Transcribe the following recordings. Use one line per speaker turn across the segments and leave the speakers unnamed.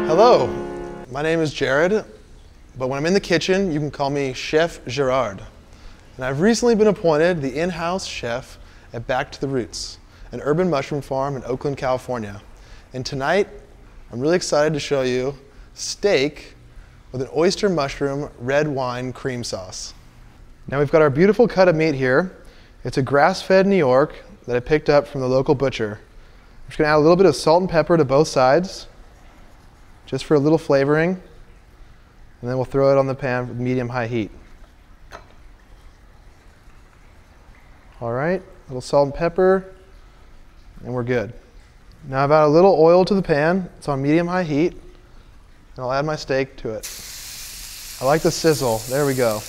Hello, my name is Jared, but when I'm in the kitchen, you can call me Chef Gerard. And I've recently been appointed the in-house chef at Back to the Roots, an urban mushroom farm in Oakland, California. And tonight, I'm really excited to show you steak with an oyster mushroom red wine cream sauce. Now we've got our beautiful cut of meat here. It's a grass-fed New York that I picked up from the local butcher. I'm just gonna add a little bit of salt and pepper to both sides, just for a little flavoring, and then we'll throw it on the pan with medium-high heat. All right, a little salt and pepper, and we're good. Now I've added a little oil to the pan. It's on medium-high heat, and I'll add my steak to it. I like the sizzle. There we go.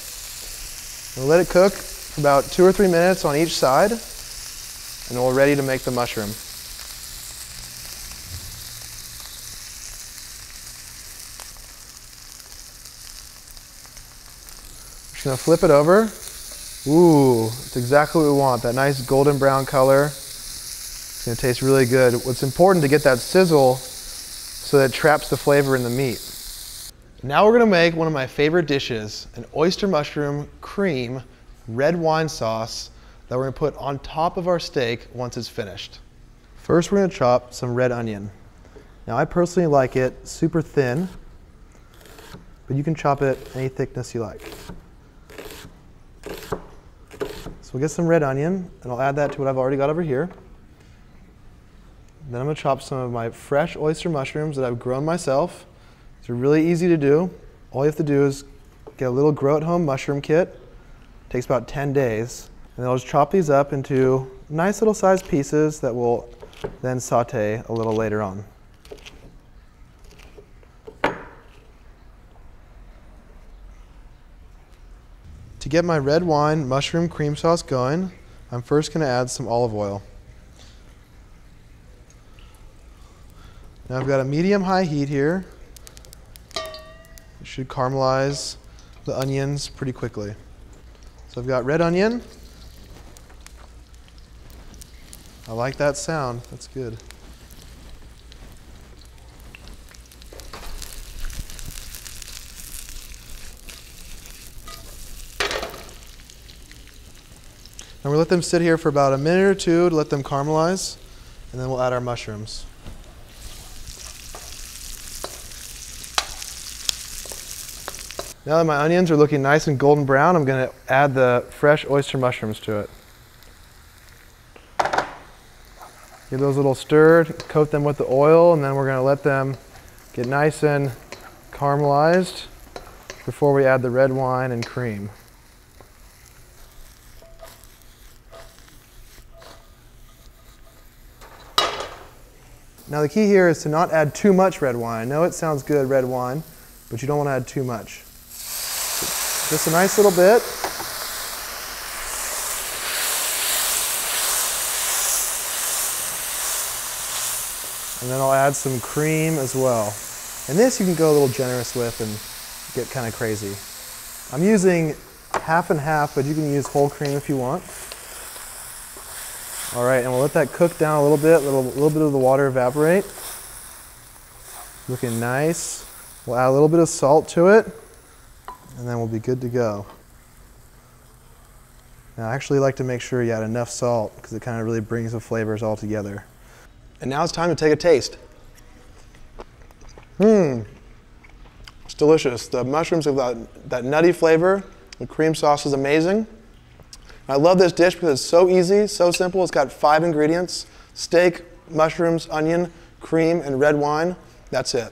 We'll let it cook for about 2 or 3 minutes on each side, and then we're ready to make the mushroom. Just gonna flip it over. Ooh, it's exactly what we want, that nice golden brown color. It's gonna taste really good. What's important to get that sizzle so that it traps the flavor in the meat. Now we're gonna make one of my favorite dishes, an oyster mushroom cream red wine sauce that we're gonna put on top of our steak once it's finished. First, we're gonna chop some red onion. Now I personally like it super thin, but you can chop it any thickness you like. So we'll get some red onion, and I'll add that to what I've already got over here. Then I'm gonna chop some of my fresh oyster mushrooms that I've grown myself. They're really easy to do. All you have to do is get a little grow-at-home mushroom kit. It takes about 10 days. And then I'll just chop these up into nice little sized pieces that we'll then saute a little later on. To get my red wine mushroom cream sauce going, I'm first going to add some olive oil. Now I've got a medium-high heat here. It should caramelize the onions pretty quickly. So I've got red onion. I like that sound, that's good. And we'll let them sit here for about a minute or two to let them caramelize, and then we'll add our mushrooms. Now that my onions are looking nice and golden brown, I'm going to add the fresh oyster mushrooms to it. Give those a little stir, coat them with the oil, and then we're going to let them get nice and caramelized before we add the red wine and cream. Now the key here is to not add too much red wine. I know it sounds good, red wine, but you don't want to add too much. Just a nice little bit. And then I'll add some cream as well. And this you can go a little generous with and get kind of crazy. I'm using half and half, but you can use whole cream if you want. All right, and we'll let that cook down a little bit, a little bit of the water evaporate. Looking nice. We'll add a little bit of salt to it, and then we'll be good to go. Now I actually like to make sure you add enough salt because it kind of really brings the flavors all together. And now it's time to take a taste. It's delicious. The mushrooms have that nutty flavor. The cream sauce is amazing. I love this dish because it's so easy, so simple. It's got 5 ingredients: steak, mushrooms, onion, cream, and red wine. That's it.